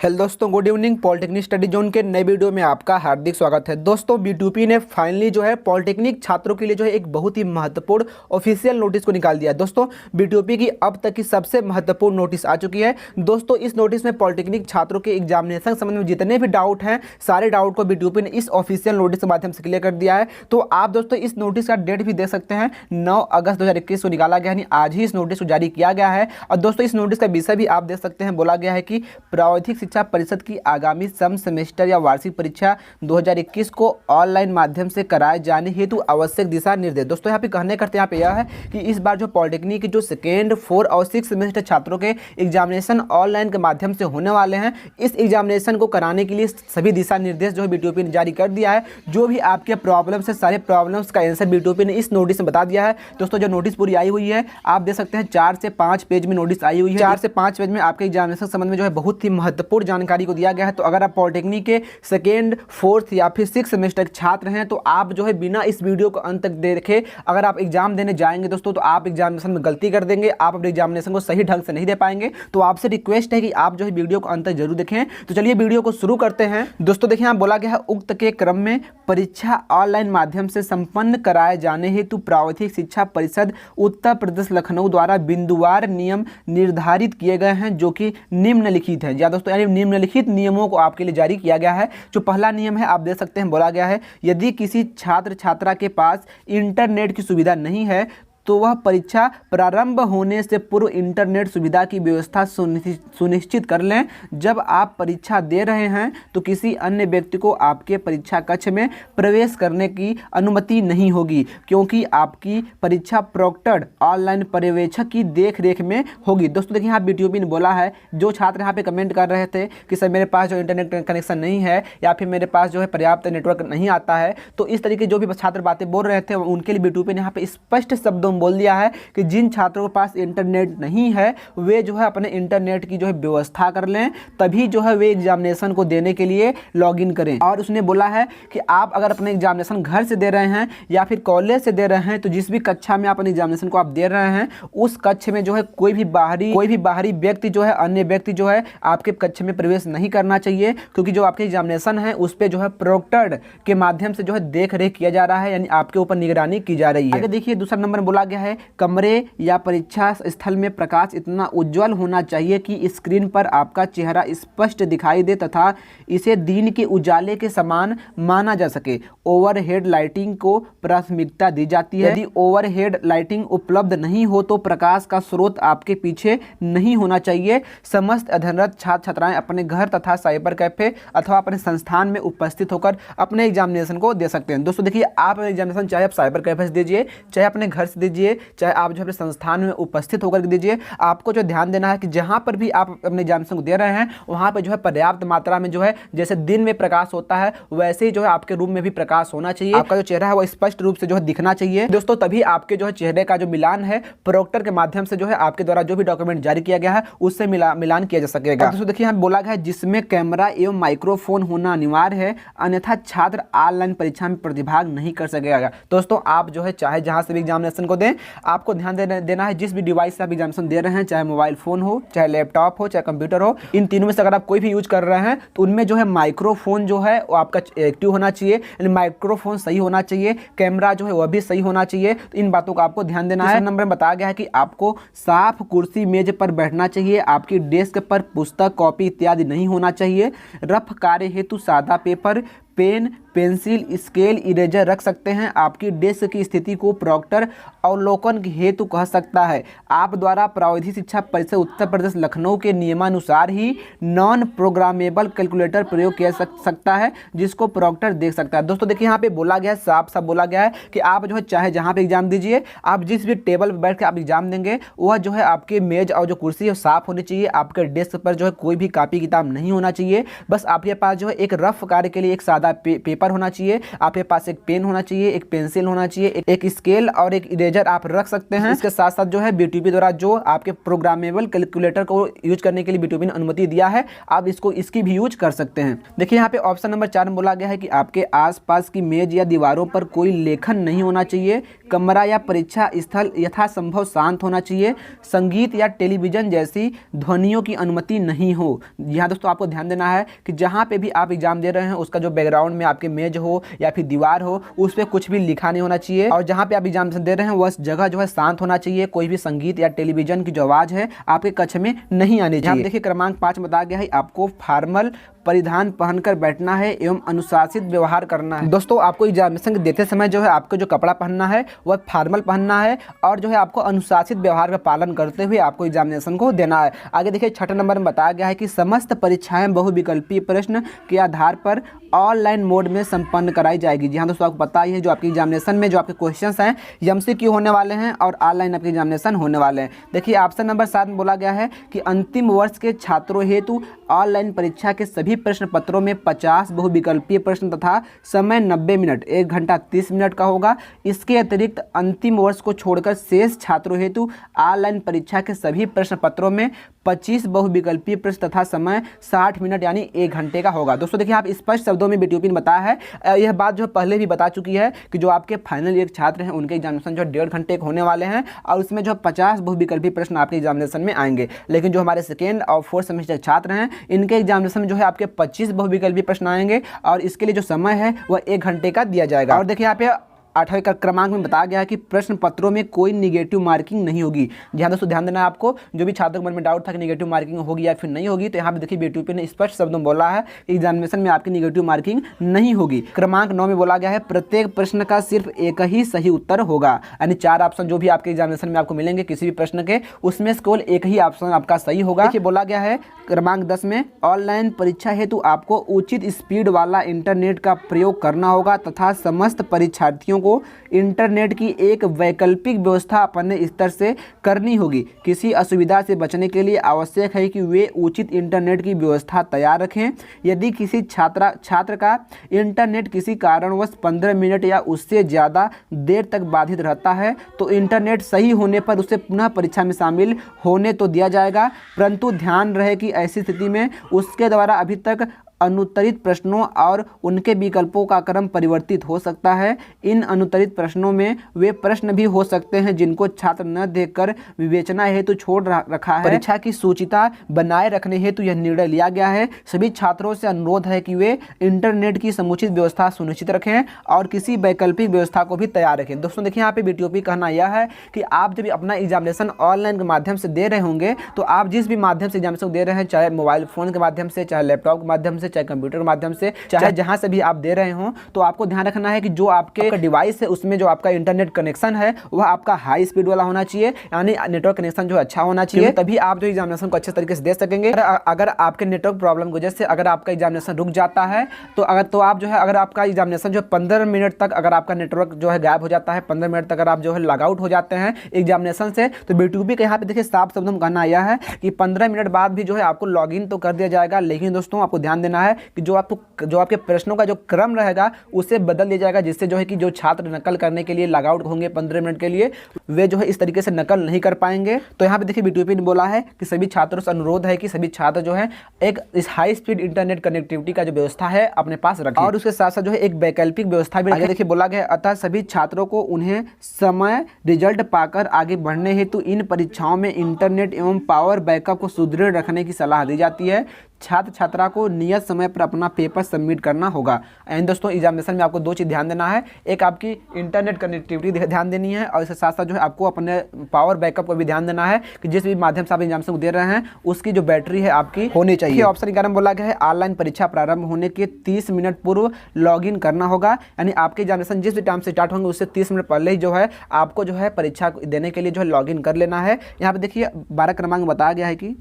Hello दोस्तों, good evening. Polytechnic study zone के नए वीडियो में आपका हार्दिक स्वागत है। दोस्तों, B2P ने फाइनली जो है पॉलिटेक्निक छात्रों के लिए जो है एक बहुत ही महत्वपूर्ण ऑफिशियल नोटिस को निकाल दिया है। दोस्तों, B2P की अब तक की सबसे महत्वपूर्ण नोटिस आ चुकी है। दोस्तों, इस नोटिस में पॉलिटेक्निक छात्रों के एग्जामिनेशन संबंध में जितने भी डाउट हैं, सारे डाउट को B2P ने इस ऑफिशियल नोटिस के माध्यम से क्लियर कर दिया है। तो आप दोस्तों इस नोटिस का डेट भी देख सकते हैं, 9 अगस्त 2021 को निकाला गया, यानी आज ही इस नोटिस को जारी किया गया है। और दोस्तों इस नोटिस का विषय भी आप देख सकते हैं, बोला गया है कि प्रावैधिक शिक्षा परिषद की आगामी सम सेमेस्टर या वार्षिक परीक्षा 2021 को ऑनलाइन माध्यम से कराए जाने हेतु आवश्यक दिशा निर्देश। दोस्तों यहाँ पे कहने करते यहाँ पे यह है कि इस बार जो पॉलिटेक्निक के जो सेकेंड 4 और 6 सेमेस्टर छात्रों के एग्जामिनेशन ऑनलाइन के माध्यम से होने वाले हैं, इस एग्जामिनेशन को कराने के लिए सभी दिशा निर्देश जो है B2P ने जारी कर दिया है। जो भी आपके प्रॉब्लम्स है, सारे प्रॉब्लम्स का आंसर B2P ने इस नोटिस में बता दिया है। दोस्तों जो नोटिस पूरी आई हुई है, आप देख सकते हैं 4 से 5 पेज में नोटिस आई हुई है। 4 से 5 पेज में आपके एग्जामिनेशन संबंध में जो है बहुत ही महत्वपूर्ण जानकारी को दिया गया है। तो अगर आप पॉलिटेक्निक के सेकेंड 4th या फिर 6 सेमेस्टर के छात्र हैं, तो आप जो है बिना इस वीडियो को अंत तक देखे अगर आप एग्जाम देने जाएंगे दोस्तों, तो आप एग्जामिनेशन में गलती कर देंगे, आप अपने एग्जामिनेशन को सही ढंग से नहीं दे पाएंगे। तो आपसे रिक्वेस्ट है कि आप जो है वीडियो को अंत तक जरूर देखें। तो चलिए वीडियो को शुरू करते हैं। दोस्तों देखिए, यहाँ बोला गया है, उक्त के क्रम में परीक्षा ऑनलाइन माध्यम से संपन्न कराए जाने हेतु प्रावैधिक शिक्षा परिषद उत्तर प्रदेश लखनऊ द्वारा बिंदुवार नियम निर्धारित किए गए हैं, जो कि निम्नलिखित है। या दोस्तों यानी निम्नलिखित नियमों को आपके लिए जारी किया गया है। जो पहला नियम है, आप देख सकते हैं, बोला गया है, यदि किसी छात्र छात्रा के पास इंटरनेट की सुविधा नहीं है तो वह परीक्षा प्रारंभ होने से पूर्व इंटरनेट सुविधा की व्यवस्था सुनिश्चित कर लें। जब आप परीक्षा दे रहे हैं तो किसी अन्य व्यक्ति को आपके परीक्षा कक्ष में प्रवेश करने की अनुमति नहीं होगी, क्योंकि आपकी परीक्षा प्रोक्टर्ड ऑनलाइन पर्यवेक्षक की देखरेख में होगी। दोस्तों देखिए, यहाँ B2P ने बोला है, जो छात्र यहाँ पे कमेंट कर रहे थे कि सर मेरे पास जो इंटरनेट कनेक्शन नहीं है या फिर मेरे पास जो है पर्याप्त नेटवर्क नहीं आता है, तो इस तरीके जो भी छात्र बातें बोल रहे थे उनके लिए B2P ने यहाँ पे स्पष्ट शब्दों बोल दिया है कि जिन छात्रों के पास इंटरनेट नहीं है वे जो है अपने इंटरनेट की जो है व्यवस्था कर लें, तभी जो है वे एग्जामिनेशन को देने के लिए लॉगिन करें। और उसने बोला है कि आप अगर अपने एग्जामिनेशन घर से दे रहे हैं या फिर कॉलेज से दे रहे हैं, तो जिस भी कक्षा में आप अपने एग्जामिनेशन को आप दे रहे हैं, उस कक्ष में जो है कोई भी बाहरी व्यक्ति जो है, अन्य व्यक्ति जो है आपके कक्ष में प्रवेश नहीं करना चाहिए, क्योंकि जो आपके एग्जामिनेशन है उस पर जो है प्रोक्टर्ड के माध्यम से जो है देख रेख किया जा रहा है, यानी आपके ऊपर निगरानी की जा रही है। आगे देखिए, दूसरा नंबर बोला गया है, कमरे या परीक्षा स्थल में प्रकाश इतना उज्जवल होना चाहिए कि स्क्रीन पर आपका चेहरा स्पष्ट दिखाई दे तथा इसे दिन के उजाले के समान माना जा सके। ओवरहेड लाइटिंग को प्राथमिकता दी जाती है। यदि ओवरहेड लाइटिंग उपलब्ध नहीं हो तो प्रकाश का स्रोत आपके पीछे नहीं होना चाहिए। समस्त अध्ययनरत छात्र छात्राएं अपने घर तथा साइबर कैफे अथवा अपने संस्थान में उपस्थित होकर अपने एग्जामिनेशन को दे सकते हैं। दोस्तों देखिए, आप एग्जामिनेशन चाहे आप साइबर कैफे से दीजिए, चाहे अपने घर से दीजिए, चाहे आप जो अपने संस्थान में उपस्थित होकर दीजिए, आपको जो ध्यान देना है कि जहां पर भी आप अपने एग्जामिनेशन को दे रहे हैं वहां पर जो है पर्याप्त मात्रा में जो है, जैसे दिन में प्रकाश होता है वैसे ही जो है आपके रूम में भी प्रकाश होना चाहिए। आपका जो चेहरा है वो स्पष्ट रूप से जो है दिखना चाहिए दोस्तों, तभी आपके जो है चेहरे का जो मिलान है प्रोक्टर के माध्यम से जो है आपके द्वारा जो भी डॉक्यूमेंट जारी किया गया है उससे मिलान किया जा सकेगा। दोस्तों देखिए, यहाँ बोला गया है, जिसमें कैमरा एवं माइक्रोफोन होना अनिवार्य है, अन्यथा छात्र ऑनलाइन परीक्षा में प्रतिभाग नहीं कर सकेगा। दोस्तों आप जो है चाहे जहां से भी एग्जामिनेशन को दें, आपको ध्यान देना है जिस भी डिवाइस से आप एग्जामिनेशन दे रहे हैं, चाहे मोबाइल फोन हो, चाहे लैपटॉप हो, चाहे कंप्यूटर हो, इन तीनों में से अगर आप कोई भी यूज कर रहे हैं तो उनमें जो है माइक्रोफोन जो है वो आपका एक्टिव होना चाहिए, यानी माइक्रोफोन सही होना चाहिए, कैमरा जो है वह भी सही होना चाहिए। तो इन बातों का आपको ध्यान देना है। नंबर में बताया गया है कि आपको साफ कुर्सी मेज पर बैठना चाहिए, आपकी डेस्क पर पुस्तक कॉपी इत्यादि नहीं होना चाहिए। रफ कार्य हेतु सादा paper, pen, pencil, scale, eraser रख सकते हैं। आपकी डेस्क की स्थिति को प्रोक्टर अवलोकन हेतु कह सकता है। आप द्वारा प्रावैधिक शिक्षा परिषद उत्तर प्रदेश लखनऊ के नियमानुसार ही नॉन प्रोग्रामेबल कैलकुलेटर प्रयोग किया सकता है, जिसको प्रोक्टर देख सकता है। दोस्तों देखिए, यहाँ पे बोला गया है, साफ बोला गया है कि आप जो है चाहे जहाँ पे एग्जाम दीजिए, आप जिस भी टेबल पर बैठ के आप एग्जाम देंगे वह जो है आपके मेज और जो कुर्सी है साफ होनी चाहिए। आपके डेस्क पर जो है कोई भी कॉपी किताब नहीं होना चाहिए। बस आपके पास जो है एक रफ कार्य के लिए एक सादा पेपर पेपर होना चाहिए, आपके पास एक पेन होना चाहिए, एक पेंसिल होना चाहिए, एक स्केल और एक इरेजर आप रख सकते हैं। इसके साथ साथ जो है बीटीपी द्वारा जो आपके प्रोग्रामेबल कैलकुलेटर को यूज करने के लिए बीटीपी ने अनुमति दिया है, आप इसकी भी यूज कर सकते हैं। देखिए यहाँ पे ऑप्शन नंबर 4 में बोला गया है कि आपके आसपास की मेज या दीवारों पर कोई लेखन नहीं होना चाहिए, कमरा या परीक्षा स्थल यथासंभव शांत होना चाहिए, संगीत या टेलीविजन जैसी ध्वनियों की अनुमति नहीं हो। यहाँ दोस्तों आपको ध्यान देना है कि जहाँ पे भी आप एग्जाम दे रहे हैं उसका जो बैकग्राउंड में आपके मेज हो या फिर दीवार हो उस पर कुछ भी लिखा नहीं होना चाहिए, और जहाँ पे आप एग्जाम दे रहे हैं वह जगह जो है शांत होना चाहिए। कोई भी संगीत या टेलीविजन की जो आवाज़ है आपके कक्ष में नहीं आनी चाहिए। देखिए क्रमांक 5 में बताया गया है आपको फॉर्मल परिधान पहनकर बैठना है एवं अनुशासित व्यवहार करना है। दोस्तों आपको एग्जामिनेशन देते समय जो है आपको जो कपड़ा पहनना है वह फॉर्मल पहनना है और जो है आपको अनुशासित व्यवहार का पालन करते हुए आपको एग्जामिनेशन को देना है। आगे देखिए 6 नंबर में बताया गया है कि समस्त परीक्षाएं बहुविकल्पीय प्रश्न के आधार पर ऑनलाइन मोड में संपन्न कराई जाएगी। जी हाँ दोस्तों आपको पता ही है जो आपके एग्जामिनेशन में जो आपके क्वेश्चंस हैं एमसीक्यू होने वाले हैं और ऑनलाइन आपके एग्जामिनेशन होने वाले हैं। देखिए ऑप्शन नंबर 7 में बोला गया है कि अंतिम वर्ष के छात्रों हेतु ऑनलाइन परीक्षा के सभी प्रश्न पत्रों में 50 बहुविकल्पीय प्रश्न तथा समय 90 मिनट 1 घंटा 30 मिनट का होगा। इसके अतिरिक्त अंतिम वर्ष को छोड़कर शेष छात्रों हेतु ऑनलाइन परीक्षा के सभी प्रश्न पत्रों में 25 बहुविकल्पीय प्रश्न तथा समय 60 मिनट यानी 1 घंटे का होगा। दोस्तों देखिए आप स्पष्ट शब्दों में बीटीपी ने बताया है, यह बात जो पहले भी बता चुकी है कि जो आपके फाइनल ईयर छात्र हैं उनके एग्जामिनेशन जो 1.5 घंटे के होने वाले हैं और उसमें जो 50 बहुविकल्पीय प्रश्न आपके एग्जामिनेशन में आएंगे। लेकिन जो हमारे 2nd और 4th सेमेस्टर छात्र हैं इनके एग्जामिनेशन में जो है आपके 25 बहुविकल्पीय प्रश्न आएंगे और इसके लिए जो समय है वह 1 घंटे का दिया जाएगा। और देखिए यहाँ पे 8वें क्रमांक में बताया गया है कि प्रश्न पत्रों में कोई निगेटिव मार्किंग नहीं होगी। ध्यान दोस्तों ध्यान देना है आपको, जो भी छात्रों के मन में डाउट था कि निगेटिव मार्किंग होगी या फिर नहीं होगी, तो यहाँ पे देखिए बीटीपी ने स्पष्ट शब्दों में बोला है एग्जामिनेशन में आपकी निगेटिव मार्किंग नहीं होगी। क्रमांक 9 में बोला गया है प्रत्येक प्रश्न का सिर्फ एक ही सही उत्तर होगा, यानी 4 ऑप्शन जो भी आपके एग्जामिनेशन में आपको मिलेंगे किसी भी प्रश्न के उसमें से केवल एक ही ऑप्शन आपका सही होगा। देखिए बोला गया है क्रमांक 10 में ऑनलाइन परीक्षा हेतु आपको उचित स्पीड वाला इंटरनेट का प्रयोग करना होगा तथा समस्त परीक्षार्थियों को इंटरनेट की एक वैकल्पिक व्यवस्था अपने स्तर से करनी होगी। किसी असुविधा से बचने के लिए आवश्यक है कि वे उचित इंटरनेट की व्यवस्था तैयार रखें। यदि किसी छात्र का इंटरनेट किसी कारणवश 15 मिनट या उससे ज़्यादा देर तक बाधित रहता है तो इंटरनेट सही होने पर उसे पुनः परीक्षा में शामिल होने तो दिया जाएगा, परंतु ध्यान रहे कि ऐसी स्थिति में उसके द्वारा अभी तक अनुत्तरित प्रश्नों और उनके विकल्पों का क्रम परिवर्तित हो सकता है। इन अनुत्तरित प्रश्नों में वे प्रश्न भी हो सकते हैं जिनको छात्र न देखकर विवेचना हेतु छोड़ रखा है। परीक्षा की सूचिता बनाए रखने हेतु यह निर्णय लिया गया है। सभी छात्रों से अनुरोध है कि वे इंटरनेट की समुचित व्यवस्था सुनिश्चित रखें और किसी वैकल्पिक व्यवस्था को भी तैयार रखें। दोस्तों देखिए यहाँ पे बीटीओपी कहना यह है कि आप जब अपना एग्जामिनेशन ऑनलाइन के माध्यम से दे रहे होंगे तो आप जिस भी माध्यम से एग्जामिनेशन दे रहे हैं, चाहे मोबाइल फोन के माध्यम से, चाहे लैपटॉप के माध्यम से, चाहे कंप्यूटर के माध्यम से, चाहे जहां से भी आप दे रहे हो, तो आपको ध्यान रखना है कि जो आपके डिवाइस है उसमें जो आपका इंटरनेट कनेक्शन है वह आपका हाई स्पीड वाला होना चाहिए, यानी नेटवर्क कनेक्शन जो अच्छा होना चाहिए, तभी आप जो एग्जामिनेशन को अच्छे तरीके से दे सकेंगे। अगर आपके नेटवर्क प्रॉब्लम की वजह से अगर आपका एग्जामिनेशन रुक जाता है तो आप जो है अगर आपका एग्जामिनेशन जो 15 मिनट तक अगर आपका नेटवर्क जो है गायब हो जाता है, 15 मिनट तक अगर आप जो है लॉग आउट हो जाते हैं एग्जामिनेशन से, तो बीटीओपी के यहाँ पे देखिए साफ शब्दों में कहना यह है कि 15 मिनट बाद भी जो है आपको लॉगिन तो कर दिया जाएगा, लेकिन दोस्तों आपको ध्यान देना है कि जो आपके प्रश्नों का जो क्रम रहेगा उसे बदल दिया जाएगा, जिससे जो है कि जो छात्र नकल करने के लिए लॉग आउट होंगे 15 मिनट के लिए वे जो है इस तरीके से नकल नहीं कर पाएंगे। तो यहाँ पे देखिए बीटीओपी ने बोला है कि सभी छात्रों से अनुरोध है कि सभी छात्र जो है एक इस हाई स्पीड इंटरनेट कनेक्टिविटी का जो व्यवस्था है अपने पास रखें और उसके साथ साथ जो है एक वैकल्पिक व्यवस्था भी। आगे देखिए बोला गया अतः सभी छात्रों को उन्हें समय रिजल्ट पाकर आगे बढ़ने हेतु इन परीक्षाओं में इंटरनेट एवं पावर बैकअप को सुदृढ़ रखने की सलाह दी जाती है। छात्र छात्रा को नियत समय पर अपना पेपर सबमिट करना होगा। एंड दोस्तों एग्जामिनेशन में आपको 2 चीज़ ध्यान देना है, एक आपकी इंटरनेट कनेक्टिविटी ध्यान देनी है और इसके साथ साथ जो है आपको अपने पावर बैकअप को भी ध्यान देना है कि जिस भी माध्यम से आप एग्जामिनेशन दे रहे हैं उसकी जो बैटरी है आपकी होनी चाहिए। ऑप्शन 11 में बोला गया है ऑनलाइन परीक्षा प्रारंभ होने के 30 मिनट पूर्व लॉगिन करना होगा, यानी आपके एग्जामिनेशन जिस भी टाइम से स्टार्ट होंगे उससे 30 मिनट पहले ही जो है आपको जो है परीक्षा देने के लिए जो है लॉगिन कर लेना है। यहाँ पे देखिए 12 क्रमांक बताया गया है कि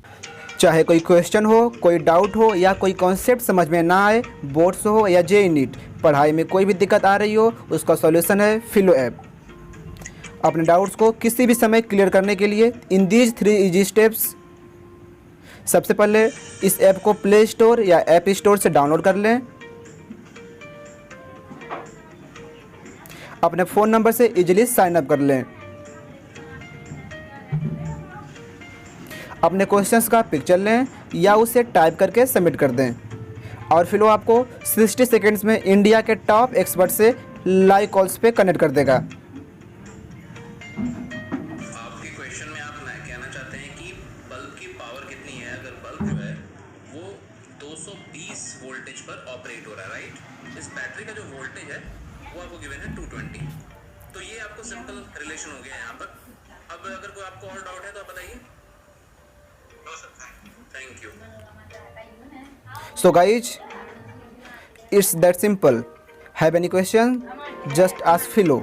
चाहे कोई क्वेश्चन हो, कोई डाउट हो या कोई कॉन्सेप्ट समझ में ना आए, बोर्ड्स हो या जेईई नीट, पढ़ाई में कोई भी दिक्कत आ रही हो, उसका सॉल्यूशन है फिलो ऐप। अपने डाउट्स को किसी भी समय क्लियर करने के लिए इन दीज 3 इजी स्टेप्स, सबसे पहले इस ऐप को प्ले स्टोर या ऐप स्टोर से डाउनलोड कर लें। अपने फ़ोन नंबर से इजीली साइन अप कर लें। अपने क्वेश्चंस का पिक्चर लें या उसे टाइप करके सबमिट कर दें और फिर वो आपको 60 सेकेंड्स में इंडिया के टॉप एक्सपर्ट से लाइव कॉल्स पे कनेक्ट कर देगा। आपके क्वेश्चन में आप कहना चाहते हैं कि बल्ब की पावर कितनी है। अगर बल्ब जो है वो 220 वोल्टेज पर ऑपरेट हो रहा है, राइट। इस बैटरी का जो वोल्टेज है वो आपको गिवन है 220। तो ये आपको सिंपल रिलेशन हो गया यहाँ पर। अब अगर कोई आपको और डाउट है तो आप बताइए। Thank you. So guys, it's that simple. Have any question? Just ask Philo.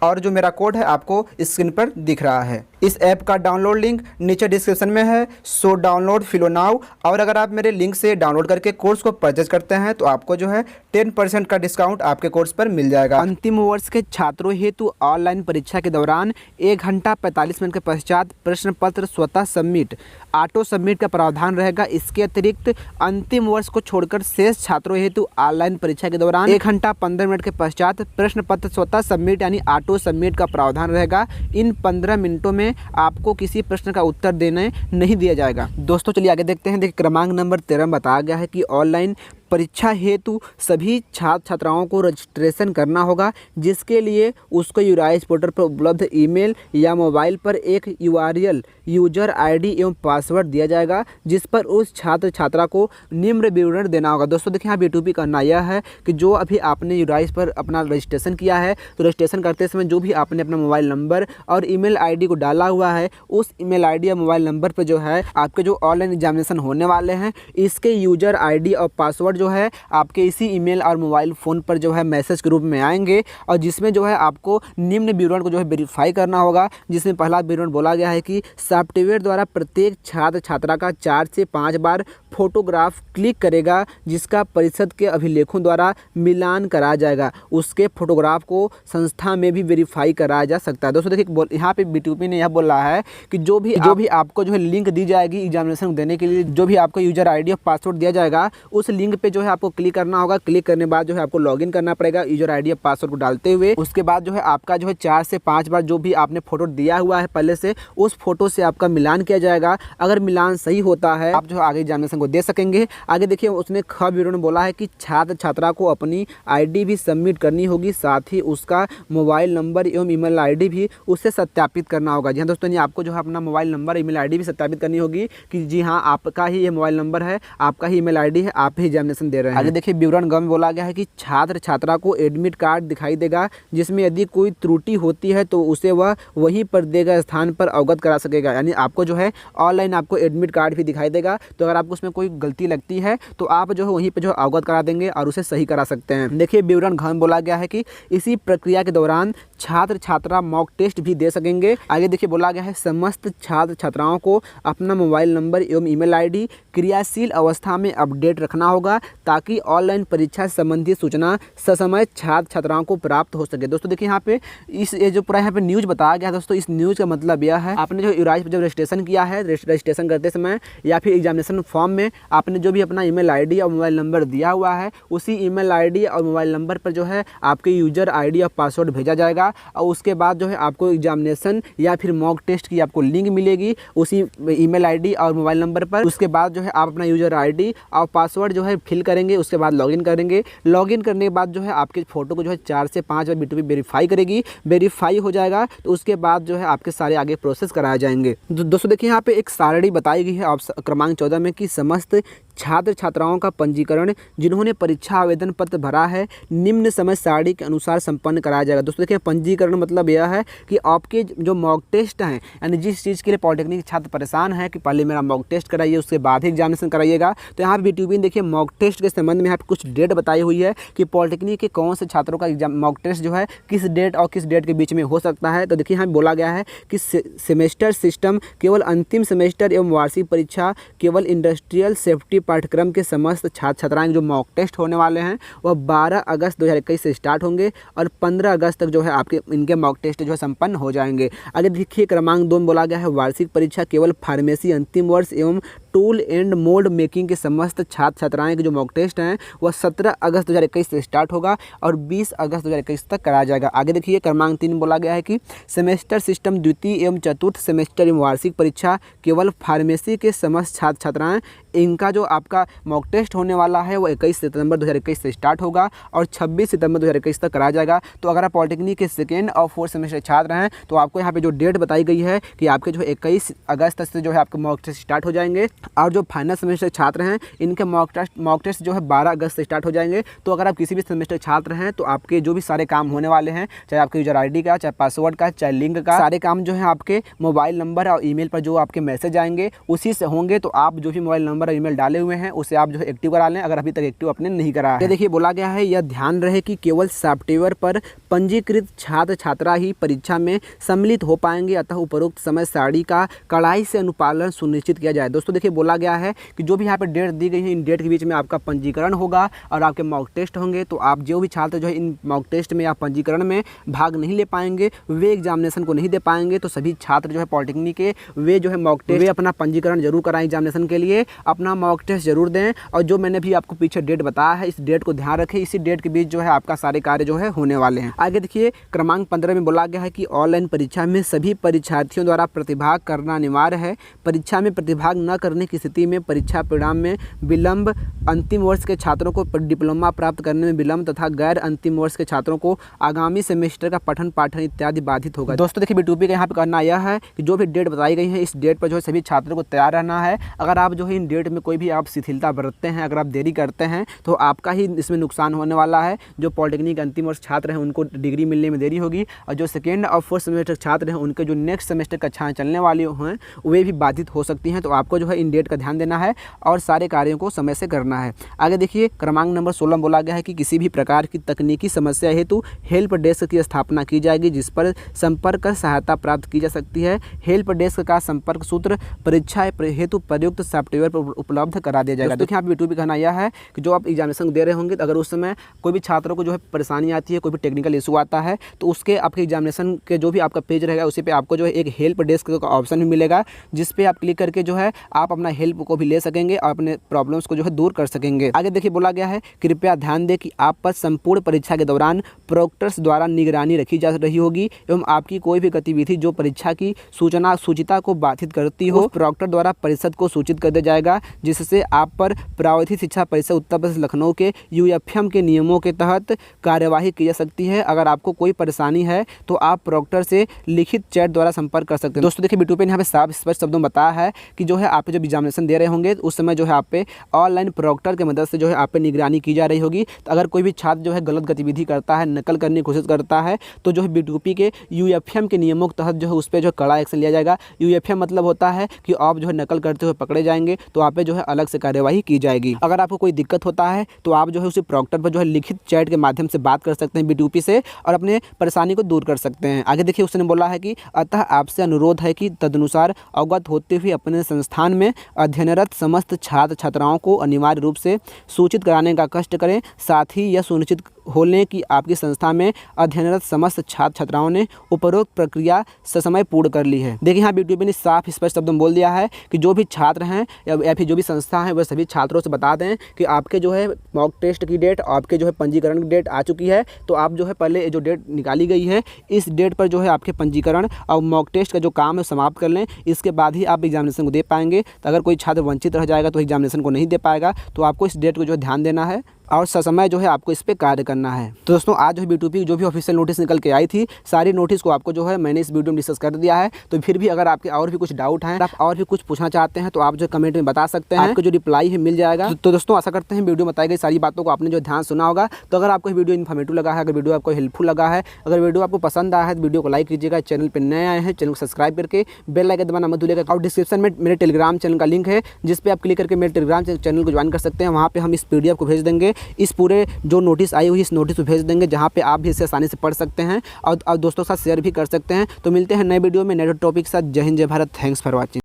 और जो मेरा कोड है आपको स्क्रीन पर दिख रहा है। इस ऐप का डाउनलोड लिंक नीचे डिस्क्रिप्शन में है, सो डाउनलोड फिलो नाउ। और अगर आप मेरे लिंक से डाउनलोड करके कोर्स को परचेज करते हैं तो आपको जो है 10% का डिस्काउंट आपके कोर्स पर मिल जाएगा। अंतिम वर्ष के छात्रों हेतु ऑनलाइन परीक्षा के दौरान 1 घंटा 45 मिनट के पश्चात प्रश्न पत्र स्वतः सबमिट, ऑटो सबमिट का प्रावधान रहेगा। इसके अतिरिक्त अंतिम वर्ष को छोड़कर शेष छात्रों हेतु ऑनलाइन परीक्षा के दौरान 1 घंटा 15 मिनट के पश्चात प्रश्न पत्र स्वतः सबमिट यानी ऑटो सबमिट का प्रावधान रहेगा। इन 15 मिनटों में आपको किसी प्रश्न का उत्तर देने नहीं दिया जाएगा। दोस्तों चलिए आगे देखते हैं। देखिए क्रमांक नंबर 13 में बताया गया है कि ऑनलाइन परीक्षा हेतु सभी छात्र छात्राओं को रजिस्ट्रेशन करना होगा, जिसके लिए उसको यूराइज पोर्टल पर उपलब्ध ईमेल या मोबाइल पर एक URL यूजर ID एवं पासवर्ड दिया जाएगा, जिस पर उस छात्र छात्रा को निम्न विवरण देना होगा। दोस्तों देखिए यहाँ B2P करना यह है कि जो अभी आपने यूराइज पर अपना रजिस्ट्रेशन किया है तो रजिस्ट्रेशन करते समय जो भी आपने अपना मोबाइल नंबर और ईमेल ID को डाला हुआ है, उस ईमेल ID या मोबाइल नंबर पर जो है आपके जो ऑनलाइन एग्जामिनेशन होने वाले हैं इसके यूजर ID और पासवर्ड जो है आपके इसी ईमेल और मोबाइल फ़ोन पर जो है मैसेज के रूप में आएंगे, और जिसमें जो है आपको निम्न विवरण को जो है वेरीफाई करना होगा। जिसमें पहला विवरण बोला गया है कि सॉफ्टवेयर द्वारा प्रत्येक छात्र छात्रा का 4 से 5 बार फोटोग्राफ क्लिक करेगा, जिसका परिषद के अभिलेखों द्वारा मिलान कराया जाएगा। उसके फोटोग्राफ को संस्था में भी वेरीफाई कराया जा सकता है। दोस्तों देखिए यहाँ पे B2P ने यह बोला है कि जो भी आपको जो है लिंक दी जाएगी एग्जामिनेशन देने के लिए, जो भी आपको यूजर ID और पासवर्ड दिया जाएगा उस लिंक पे जो है आपको क्लिक करना होगा। क्लिक करने के बाद जो है आपको लॉगिन करना पड़ेगा यूजर ID और पासवर्ड को डालते हुए। उसके बाद जो है आपका जो है 4 से 5 बार जो भी आपने फोटो दिया हुआ है पहले से, उस फोटो से आपका मिलान किया जाएगा। अगर मिलान सही होता है आप जो है आगे एग्जामिनेशन को दे सकेंगे। आगे देखिए उसने ख विवरण में बोला है कि छात्र छात्रा को अपनी ID भी सबमिट करनी होगी, साथ ही उसका मोबाइल नंबर एवं ईमेल ID भी उससे सत्यापित करना होगा। जी हाँ दोस्तों, ये आपको जो है अपना मोबाइल नंबर ईमेल ID भी सत्यापित करनी होगी कि जी हाँ आपका ही ये मोबाइल नंबर है, आपका ही ईमेल ID है, आप ही एग्जामिनेशन दे रहे हैं। आगे देखिए विवरण में बोला गया है कि छात्र छात्रा को एडमिट कार्ड दिखाई देगा, जिसमें यदि कोई त्रुटि होती है तो उसे वह वहीं पर देगा स्थान पर अवगत करा सकेगा। यानी आपको जो है ऑनलाइन आपको एडमिट कार्ड भी दिखाई देगा, तो अगर आपको उसमें कोई गलती लगती है तो आप जो है वहीं पर जो अवगत करा देंगे और उसे सही करा सकते हैं। देखिए विवरण में बोला गया है कि इसी प्रक्रिया के दौरान छात्र छात्रा मॉक टेस्ट भी दे सकेंगे। आगे देखिए बोला गया है समस्त छात्र छात्राओं को अपना मोबाइल नंबर एवं ईमेल ID क्रियाशील अवस्था में अपडेट रखना होगा, ताकि ऑनलाइन परीक्षा संबंधी सूचना ससमय छात्र छात्राओं को प्राप्त हो सके। दोस्तों देखिए यहाँ पे ये जो पूरा यहाँ पे न्यूज़ बताया गया है दोस्तों, इस न्यूज़ का मतलब यह है आपने जो यूराइज पर जब रजिस्ट्रेशन किया है, रजिस्ट्रेशन करते समय या फिर एग्जामिनेशन फॉर्म में आपने जो भी अपना ईमेल ID और मोबाइल नंबर दिया हुआ है, उसी ईमेल ID और मोबाइल नंबर पर जो है आपके यूजर ID और पासवर्ड भेजा जाएगा, और उसके बाद जो है आपको एग्जामिनेशन या फिर मॉक टेस्ट की आपको लिंक मिलेगी उसी ईमेल ID और मोबाइल नंबर पर। उसके बाद जो है आप अपना यूजर ID और पासवर्ड जो है फिल करेंगे, उसके बाद लॉगिन करेंगे। लॉगिन करने के बाद जो है आपके फ़ोटो को जो है 4 से 5 बार B2P वेरीफाई करेगी। वेरीफाई हो जाएगा तो उसके बाद जो है आपके सारे आगे प्रोसेस कराए जाएंगे। दोस्तों देखिए यहाँ पे एक सारणी बताई गई है क्रमांक 14 में कि समस्त छात्र छात्राओं का पंजीकरण जिन्होंने परीक्षा आवेदन पत्र भरा है निम्न समय सारणी के अनुसार संपन्न कराया जाएगा। दोस्तों देखिए पंजीकरण मतलब यह है कि आपके जो मॉक टेस्ट हैं, यानी जिस चीज़ के लिए पॉलिटेक्निक छात्र परेशान है कि पहले मेरा मॉक टेस्ट कराइए उसके बाद ही एग्जामिनेशन कराइएगा, तो यहाँ पे B2P देखिए मॉक टेस्ट के संबंध में यहाँ पे कुछ डेट बताई हुई है कि पॉलिटेक्निक के कौन से छात्रों का एग्जाम मॉक टेस्ट जो है किस डेट और किस डेट के बीच में हो सकता है। तो देखिए यहाँ बोला गया है कि सेमेस्टर सिस्टम केवल अंतिम सेमेस्टर एवं वार्षिक परीक्षा केवल इंडस्ट्रियल सेफ्टी पाठ्यक्रम के समस्त छात्र छात्राएं जो मॉक टेस्ट होने वाले हैं वह 12 अगस्त 2021 से स्टार्ट होंगे और 15 अगस्त तक जो है आपके इनके मॉक टेस्ट जो है संपन्न हो जाएंगे। आगे देखिए क्रमांक 2 में बोला गया है वार्षिक परीक्षा केवल फार्मेसी अंतिम वर्ष एवं टूल एंड मोल्ड मेकिंग के समस्त छात्र छात्राएं के जो मॉक टेस्ट हैं वह 17 अगस्त 2021 से स्टार्ट होगा और 20 अगस्त 2021 तक कराया जाएगा। आगे देखिए क्रमांक 3 बोला गया है कि सेमेस्टर सिस्टम द्वितीय एवं चतुर्थ सेमेस्टर एवं वार्षिक परीक्षा केवल फार्मेसी के समस्त छात्र छात्राएं, इनका जो आपका मॉक टेस्ट होने वाला है वो 21 सितंबर 2021 से स्टार्ट होगा और 26 सितंबर 2021 तक कराया जाएगा। तो अगर आप पॉलिटेक्निक के सेकेंड और फोर्थ सेमेस्टर छात्र हैं तो आपको यहाँ पे जो डेट बताई गई है कि आपके जो 21 अगस्त से जो है आपके मॉक टेस्ट स्टार्ट हो जाएंगे और जो फाइनल सेमेस्टर छात्र हैं इनके मॉक टेस्ट जो है 12 अगस्त से स्टार्ट हो जाएंगे। तो अगर आप किसी भी सेमेस्टर छात्र हैं तो आपके जो भी सारे काम होने वाले हैं, चाहे आपके यूजर ID का, चाहे पासवर्ड का, चाहे लिंक का, सारे काम जो है आपके मोबाइल नंबर और ईमेल पर जो आपके मैसेज आएंगे उसी से होंगे। तो आप जो भी मोबाइल नंबर और ईमेल डाले हुए हैं उसे आप जो है एक्टिव करा लें अगर अभी तक एक्टिव आपने नहीं करा है। देखिए बोला गया है, यह ध्यान रहे कि केवल सॉफ्टवेयर पर पंजीकृत छात्र छात्रा ही परीक्षा में सम्मिलित हो पाएंगे, अतः उपरोक्त समय सारणी का कड़ाई से अनुपालन सुनिश्चित किया जाए। दोस्तों देखिए बोला गया है कि जो भी यहाँ पे डेट दी गई है इन डेट के बीच में आपका पंजीकरण होगा और आपके मॉक टेस्ट होंगे। तो आप जो भी छात्र जो है इन मॉक टेस्ट में या पंजीकरण में भाग नहीं ले पाएंगे, वे एग्जामिनेशन को नहीं दे पाएंगे। तो सभी छात्र जो है पॉलिटेक्निक के वे जो है मॉक टेस्ट वे अपना पंजीकरण जरूर कराएं, एग्जामिनेशन के लिए अपना मॉक टेस्ट जरूर दें। और जो मैंने भी आपको पीछे डेट बताया है इस डेट को ध्यान रखें, इसी डेट के बीच जो है आपका सारे कार्य जो है होने वाले हैं। आगे देखिए क्रमांक 15 में बोला गया है कि ऑनलाइन परीक्षा में सभी परीक्षार्थियों द्वारा प्रतिभाग करना अनिवार्य है। परीक्षा में प्रतिभाग न करने की स्थिति में परीक्षा परिणाम में विलंब, अंतिम वर्ष के छात्रों को डिप्लोमा प्राप्त करने में विलंब तथा गैर अंतिम वर्ष के छात्रों को आगामी सेमेस्टर का पठन पाठन इत्यादि बाधित होगा। दोस्तों देखिए B2P का यहाँ पे करना यह है कि जो भी डेट बताई गई है इस डेट पर जो है सभी छात्रों को तैयार रहना है। अगर आप जो है इन डेट में कोई भी आप शिथिलता बरतते हैं, अगर आप देरी करते हैं तो आपका ही इसमें नुकसान होने वाला है। जो पॉलिटेक्निक अंतिम वर्ष छात्र हैं उनको डिग्री मिलने में देरी होगी और जो सेकेंड और फोर्थ सेमेस्टर छात्र हैं उनके जो नेक्स्ट सेमेस्टर कक्षाएं चलने वाली हैं वे भी बाधित हो सकती हैं। तो आपको जो है इन डेट का ध्यान देना है और सारे कार्यों को समय से करना है। आगे देखिए क्रमांक नंबर 16 बोला गया है कि किसी भी प्रकार की तकनीकी समस्या हेतु हेल्प डेस्क की स्थापना की जाएगी जिस पर संपर्क कर सहायता प्राप्त की जा सकती है। हेल्प डेस्क का संपर्क सूत्र परीक्षा हेतु प्रयुक्त सॉफ्टवेयर पर उपलब्ध करा दिया जाएगा। देखिए यहाँ B2P कहना यह है कि जो आप एग्जामिनेशन दे रहे होंगे तो अगर उस समय कोई भी छात्रों को जो है परेशानी आती है, कोई भी टेक्निकल इशू आता है तो उसके आपके एग्जामिनेशन के जो भी आपका पेज रहेगा उसी पे आपको जो है एक हेल्प डेस्क का ऑप्शन भी मिलेगा जिस पे आप क्लिक करके जो है आप अपना हेल्प को भी ले सकेंगे और अपने प्रॉब्लम्स को जो है दूर कर सकेंगे। आगे देखिए बोला गया है कृपया ध्यान दें कि आप पर संपूर्ण परीक्षा के दौरान प्रोक्टर्स द्वारा निगरानी रखी जा रही होगी एवं आपकी कोई भी गतिविधि जो परीक्षा की सूचिता को बाधित करती हो प्रोक्टर द्वारा परिषद को सूचित कर दिया जाएगा, जिससे आप पर प्रावधानिक शिक्षा परिषद उत्तर प्रदेश लखनऊ के UFM के नियमों के तहत कार्यवाही की जा सकती है। अगर आपको कोई परेशानी है तो आप प्रोक्टर से लिखित चैट द्वारा संपर्क कर सकते हैं। दोस्तों देखिए B2P ने यहाँ पे साफ स्पष्ट शब्दों में बताया है कि जो है आप जब एग्जामिनेशन दे रहे होंगे उस समय जो है आप पे ऑनलाइन प्रोक्टर की मदद से जो है आप पे निगरानी की जा रही होगी। तो अगर कोई भी छात्र जो है गलत गतिविधि करता है, नकल करने की कोशिश करता है तो जो है B2P के UFM के नियमों के तहत जो है उस पर जो कड़ा एक्शन लिया जाएगा। UFM मतलब होता है कि आप जो है नकल करते हुए पकड़े जाएंगे तो आप पे जो है अलग से कार्यवाही की जाएगी। अगर आपको कोई दिक्कत होता है तो आप जो है उसी प्रोक्टर पर जो है लिखित चैट के माध्यम से बात कर सकते हैं B2P से और अपने परेशानी को दूर कर सकते हैं। आगे देखिए उसने बोला है कि अतः आपसे अनुरोध है कि तदनुसार अवगत होते हुए अपने संस्थान में अध्ययनरत समस्त छात्र छात्राओं को अनिवार्य रूप से सूचित कराने का कष्ट करें। साथ ही यह सुनिश्चित हो लें कि आपकी संस्था में अध्ययनरत समस्त छात्र छात्राओं ने उपरोक्त प्रक्रिया ससमय पूर्ण कर ली है। देखिए यहाँ B2P ने साफ स्पष्ट शब्दों में बोल दिया है कि जो भी छात्र हैं या फिर जो भी संस्था है वह सभी छात्रों से बता दें कि आपके जो है मॉक टेस्ट की डेट, आपके जो है पंजीकरण की डेट आ चुकी है। तो आप जो है पहले जो डेट निकाली गई है इस डेट पर जो है आपके पंजीकरण और मॉक टेस्ट का जो काम है समाप्त कर लें, इसके बाद ही आप एग्जामिनेशन को दे पाएंगे। तो अगर कोई छात्र वंचित रह जाएगा तो एग्जामिनेशन को नहीं दे पाएगा। तो आपको इस डेट को जो है ध्यान देना है और ससमय जो है आपको इस पे कार्य करना है। तो दोस्तों आज जो है B2P जो भी ऑफिशियल नोटिस निकल के आई थी सारी नोटिस को आपको जो है मैंने इस वीडियो में डिस्कस कर दिया है। तो फिर भी अगर आपके और भी कुछ डाउट हैं, आप और भी कुछ पूछना चाहते हैं तो आप जो कमेंट में बता सकते हैं, आपको जो रिप्लाई है मिल जाएगा। तो दोस्तों आशा करते हैं वीडियो में बताई गई सारी बातों को आपने जो ध्यान सुना होगा। तो अगर आपको वीडियो इन्फॉर्मेटिव लगा है, अगर वीडियो आपको हेल्पफुल लगा है, अगर वीडियो आपको पसंद आया है तो वीडियो को लाइक कीजिएगा। चैनल पर नए आए हैं चैनल को सब्सक्राइब करके बेल आइकन दबाना मत भूलिएगा। और डिस्क्रिप्शन में मेरे टेलीग्राम चैनल का लिंक है जिस पे आप क्लिक करके मेरे टेलीग्राम चैनल को ज्वाइन कर सकते हैं। वहाँ पे हम इस PDF को भेज देंगे, इस पूरे जो नोटिस आई हुई इस नोटिस को भेज देंगे जहाँ पे आप भी इसे आसानी से पढ़ सकते हैं और दोस्तों के साथ शेयर भी कर सकते हैं। तो मिलते हैं नए वीडियो में नए टॉपिक के साथ। जय हिंद जय भारत। Thanks for watching.